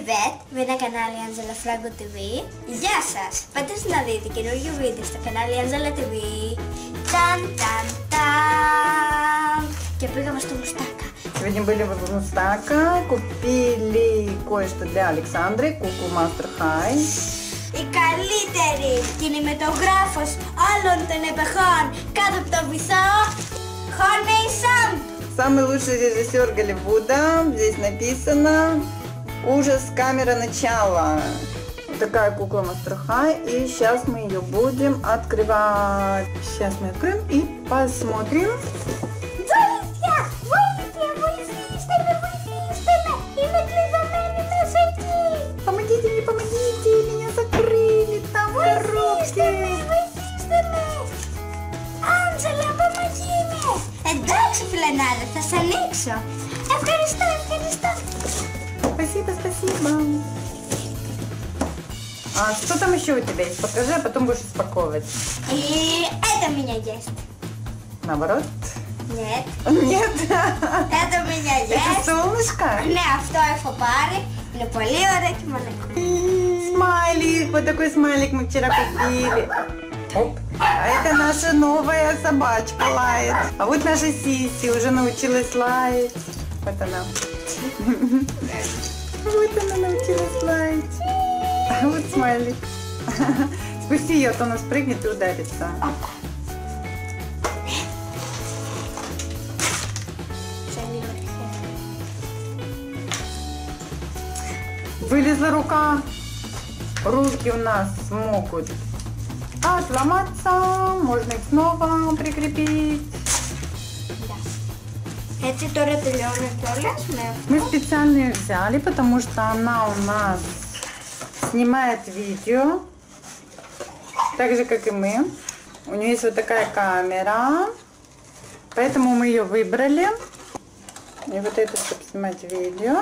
Привет! Вы на канале Angela Franco TV. Γεια σας! Πάτε να δείτε καινούργιο βίντεο στο κανάλι Angela TV. Ταν ταν ταν! Και πήγαμε στο Мустака. Сегодня были в Мустака, купили кое-что для Александры, куклу Master High. Η καλύτερη κινηματογράφος όλων των εποχών κάτω από το βυθό, Honey Sam. Самый лучший режиссер Голливуда. Здесь написано «Ужас, камера, начало». Вот такая кукла Master High. И сейчас мы ее будем открывать. Сейчас мы откроем и посмотрим. Помогите мне, помогите! Меня закрыли там в коробке. Άντζελα, помоги мне! Εντάξει, φιλενάδα, θα σε ανοίξω. Ευχαριστώ, ευχαριστώ. Спасибо, спасибо. А что там еще у тебя есть? Покажи, а потом будешь распаковывать. И это меня есть. Наоборот? Нет. Нет. Это меня Это есть. солнышко? Ναι, αυτό έχω πάρει. Είναι πολύ ωραίο και маленькое. Смайлик. Вот такой смайлик мы вчера купили. Оп. А это наша новая собачка лает. А вот наша Сиси уже научилась лаять. Вот она. Вот она научилась лаять. А вот смайлик. Спусти ее, а то она спрыгнет и ударится. Опа. Вылезла рука. Руки у нас могут отломаться. Можно их снова прикрепить. Έτσι τώρα τελειώνει κιόλας με Мы специально ее взяли, потому что она у нас снимает видео. Так же, как и мы. У нее есть вот такая камера. Поэтому мы ее выбрали. И вот это, чтобы снимать видео.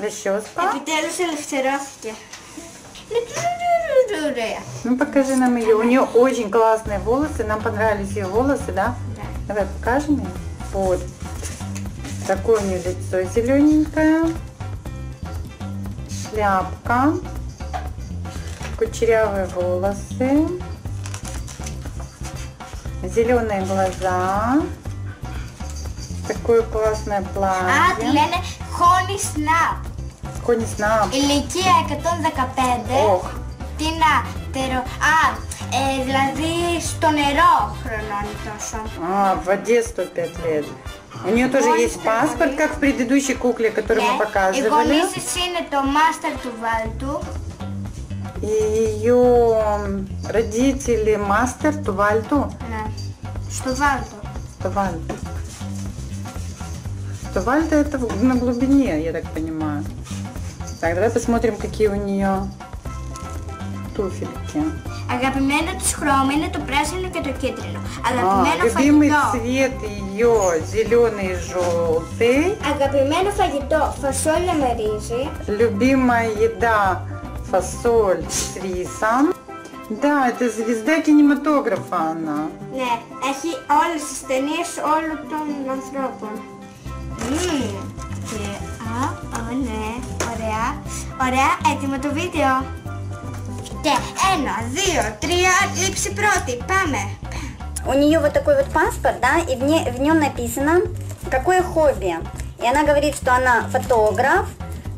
Расческа. Επιτέλους ελευθερώθηκε. Ну покажи нам ее. У нее очень классные волосы. Нам понравились ее волосы, да? Да. Давай покажем ее. Вот. Такое у нее лицо зелененькое. Шляпка. Кучерявые волосы. Зеленые глаза. Такое классное Α, платье. τη λένε Honey Snap. Кони Снап. Ηλικία 115. Ох. Τι να, δηλαδή στο νερό χρονώνει τόσο. А, в воде 105 лет. У нее тоже Ой, есть что паспорт, такое? как в предыдущей кукле, которую мы Οι показывали. γονείς της είναι το Master του Βάλτου. И ее родители мастер Тувальту. Ναι, στο Βάλτο. Тувальту. Тувальту это на глубине, я так понимаю. Так, давай посмотрим, какие у нее туфельки. Αγαπημένο της χρώμα είναι το πράσινο και το κίτρινο. А, Αγαπημένο любимый φαγητό. цвет ее зеленый и желтый. Αγαπημένο φαγητό, φασόλια με ρύζι. Любимая еда фасоль с рисом. Да, это звезда кинематографа она. Ναι, έχει όλες τις ταινίες όλων των ανθρώπων. Και, ναι, ωραία. Ωραία, έτοιμο το βίντεο. Και 1, 2, 3, λήψη πρώτη, πάμε. У нее вот такой вот паспорт, да, и в нем написано, какое хобби. И она говорит, что она фотограф,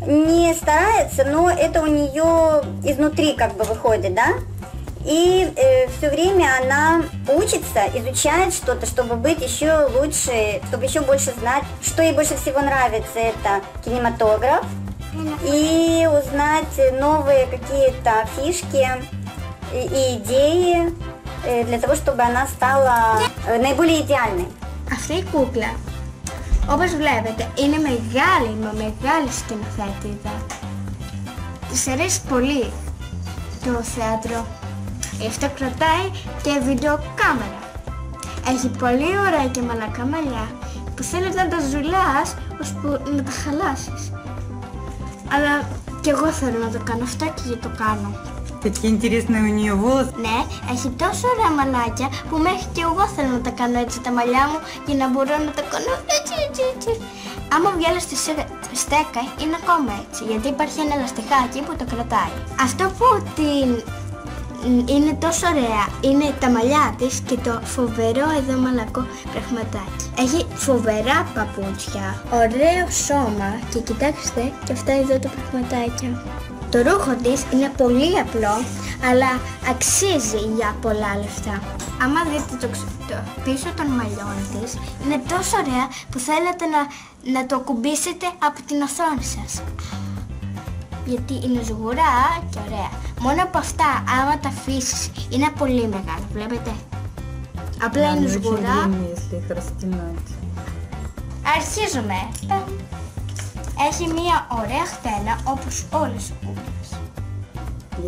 не старается, но это у нее изнутри как бы выходит, да. И все время она учится, изучает что-то, чтобы быть еще лучше, чтобы еще больше знать, что ей больше всего нравится, это кинематограф. И узнать новые какие-то фишки и идеи для того, чтобы она стала наиболее идеальной. Αυτή η κούκλα, όπως βλέπετε, είναι μεγάλη, με μεγάλη σκηνοθέτηδα. Της αρέσει πολύ το θέατρο. Γι' αυτό κρατάει και βιντεοκάμερα. Έχει πολύ ωραία και μαλακά μαλλιά που θέλεις να τα ζουλάς ώσπου να τα χαλάσεις. Αλλά και εγώ θέλω να το κάνω αυτό και το κάνω. Какие интересные у нее волосы. Ναι, έχει τόσο ωραία μαλάκια που μέχρι και εγώ θέλω να τα κάνω έτσι τα μαλλιά μου για να μπορώ να τα κάνω έτσι. Άμα βγάλεις τη στέκα είναι ακόμα έτσι, γιατί υπάρχει ένα λαστιχάκι που το κρατάει. Αυτό που την είναι τόσο ωραία είναι τα μαλλιά της και το φοβερό εδώ μαλακό πραγματάκι. Έχει φοβερά παπούτσια, ωραίο σώμα και κοιτάξτε και αυτά εδώ τα πραγματάκια. Το ρούχο της είναι πολύ απλό, αλλά αξίζει για πολλά λεφτά. Άμα δείτε το πίσω των μαλλιών της, είναι τόσο ωραία που θέλετε να το κουμπίσετε από την οθόνη σας. Γιατί είναι σγουρά και ωραία. Μόνο από αυτά, άμα τα αφήσεις, είναι πολύ μεγάλο, βλέπετε. Απλά είναι σγουρά. Αρχίζουμε. Έχει μία ωραία χτένα, όπως όλες οι κούκλες.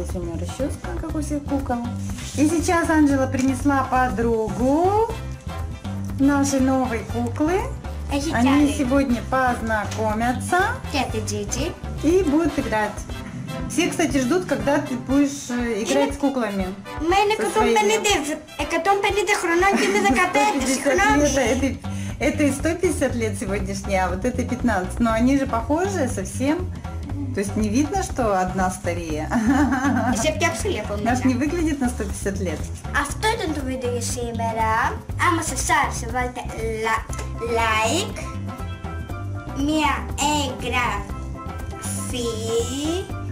Есть у меня расческа, как у всех кукол. И сейчас Анжела принесла подругу нашей новой куклы. Они сегодня познакомятся Και την Gigi. и будут играть. Все, кстати, ждут, когда ты будешь играть с куклами. Μα είναι 150 χρονών και είναι 15, συγγνώμη. Это и 150 лет сегодняшняя, а вот это 15. Но они же похожи совсем. То есть не видно, что одна старее. Είσαι πιο ψηλή από μένα. Наш не выглядит на 150 лет. Αυτό ήταν το βίντεο για σήμερα. Άμα σας άρεσε βάλτε like, μία εγγραφή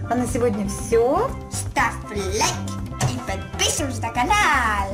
А на сегодня все. ставь лайк и подписывайся на канал.